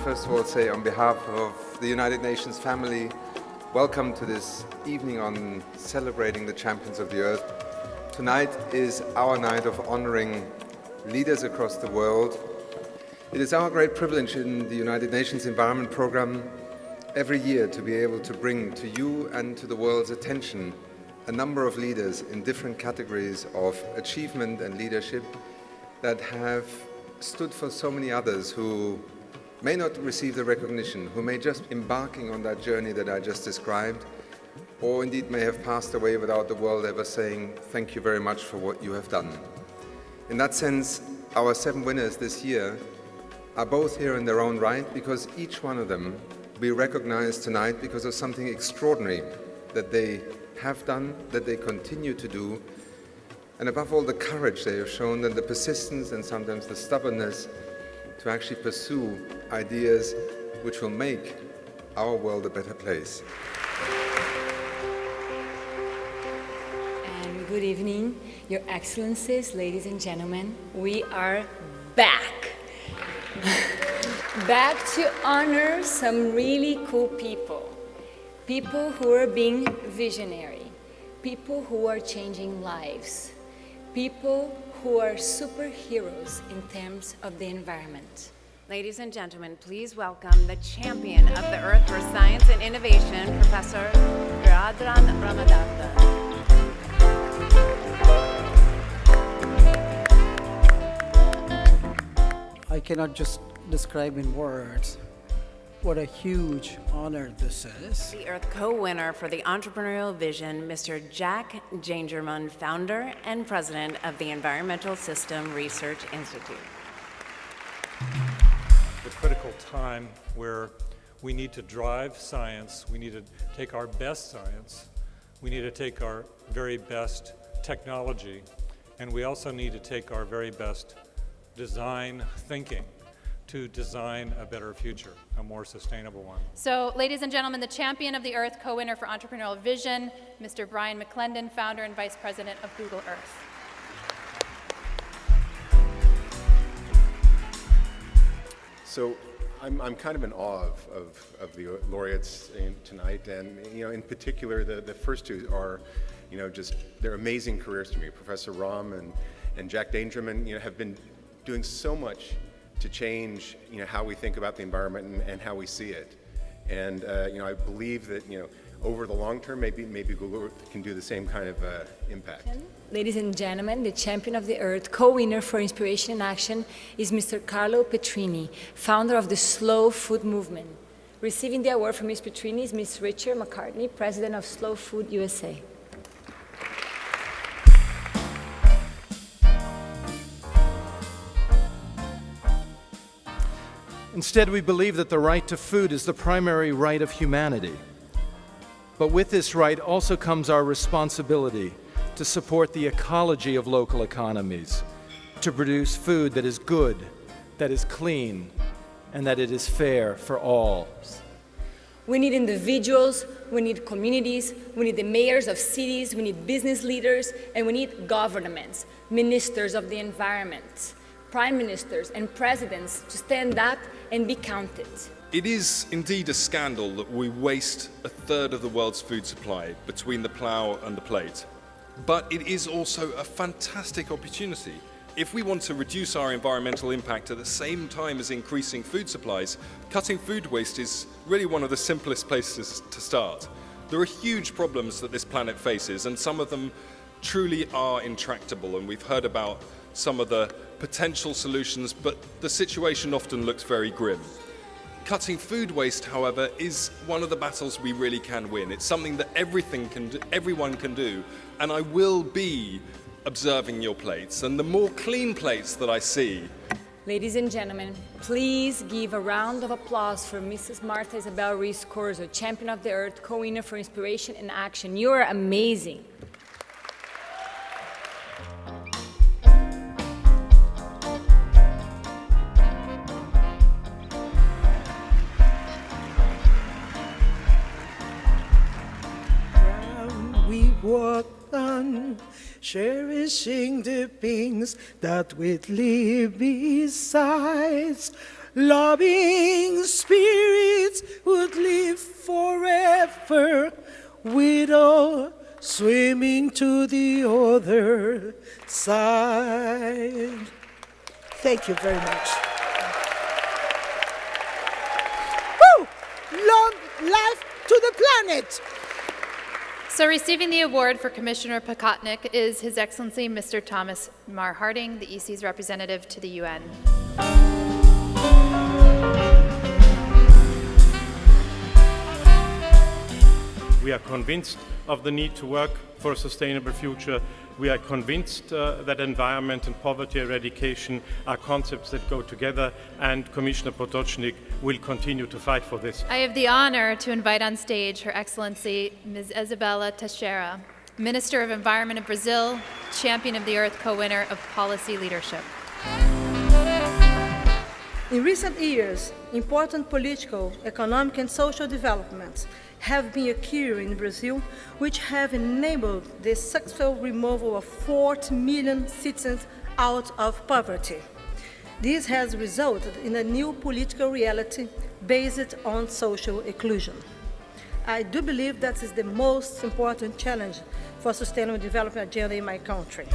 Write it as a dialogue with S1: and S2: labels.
S1: First of all, say on behalf of the United Nations family, welcome to this evening on celebrating the champions of the earth. Tonight is our night of honoring leaders across the world. It is our great privilege in the United Nations Environment Programme every year to be able to bring to you and to the world's attention a number of leaders in different categories of achievement and leadership that have stood for so many others who may not receive the recognition, who may just be embarking on that journey that I just described, or indeed may have passed away without the world ever saying, thank you very much for what you have done. In that sense, our 7 winners this year are both here in their own right because each one of them will be recognized tonight because of something extraordinary that they have done, that they continue to do, and above all the courage they have shown and the persistence and sometimes the stubbornness to actually pursue ideas which will make our world a better place.
S2: And good evening, Your Excellencies, ladies and gentlemen. We are back. Back to honor some really cool people. People who are being visionary. People who are changing lives. People who are superheroes in terms of the environment.
S3: Ladies and gentlemen, please welcome the champion of the Earth for Science and Innovation, Professor Radhan Ramadanda.
S4: I cannot just describe in words what a huge honor this is.
S3: The Earth co-winner for the entrepreneurial vision, Mr. Jack Dangermond, founder and president of the Environmental System Research Institute.
S5: The critical time where we need to drive science, we need to take our best science, we need to take our very best technology, and we also need to take our very best design thinking to design a better future, a more sustainable one.
S6: So, ladies and gentlemen, the champion of the Earth, co-winner for entrepreneurial vision, Mr. Brian McClendon, founder and vice president of Google Earth.
S7: So I'm kind of in awe of the laureates tonight, and in particular the first two are just they're amazing careers to me. Professor Ram and Jack Dangermond have been doing so much to change how we think about the environment and how we see it. And I believe that over the long term maybe Google can do the same kind of impact.
S2: Ladies and gentlemen, the champion of the Earth, co-winner for Inspiration and Action is Mr. Carlo Petrini, founder of the Slow Food Movement. Receiving the award from Ms. Petrini is Ms. Richard McCartney, president of Slow Food USA.
S8: Instead, we believe that the right to food is the primary right of humanity. But with this right also comes our responsibility to support the ecology of local economies, to produce food that is good, that is clean, and that it is fair for all.
S2: We need individuals, we need communities, we need the mayors of cities, we need business leaders, and we need governments, ministers of the environment, prime ministers and presidents to stand up and be counted.
S9: It is indeed a scandal that we waste a third of the world's food supply between the plough and the plate. But it is also a fantastic opportunity. If we want to reduce our environmental impact at the same time as increasing food supplies, cutting food waste is really one of the simplest places to start. There are huge problems that this planet faces, and some of them truly are intractable, and we've heard about some of the potential solutions, but the situation often looks very grim. Cutting food waste, however, is one of the battles we really can win. It's something that everyone can do, and I will be observing your plates. And the more clean plates that I see,
S2: Ladies and gentlemen, please give a round of applause for Mrs. Martha Isabel Reese Corzo, Champion of the Earth, co-winner for Inspiration and Action. You are amazing.
S10: We walk on, cherishing the things that we live beside. Loving spirits would live forever, with all swimming to the other side. Thank you very much. Woo! Long life to the planet!
S6: So receiving the award for Commissioner Pekotnik is His Excellency Mr. Thomas Mar Harding, the EC's representative to the UN.
S11: We are convinced of the need to work for a sustainable future. We are convinced that environment and poverty eradication are concepts that go together, and Commissioner Potočnik will continue to fight for this.
S6: I have the honor to invite on stage Her Excellency Ms. Isabella Teixeira, Minister of Environment of Brazil, Champion of the Earth co-winner of Policy Leadership.
S12: In recent years, important political, economic, and social developments have been occurring in Brazil, which have enabled the successful removal of 40 million citizens out of poverty. This has resulted in a new political reality based on social inclusion. I do believe that is the most important challenge for sustainable development agenda in my country.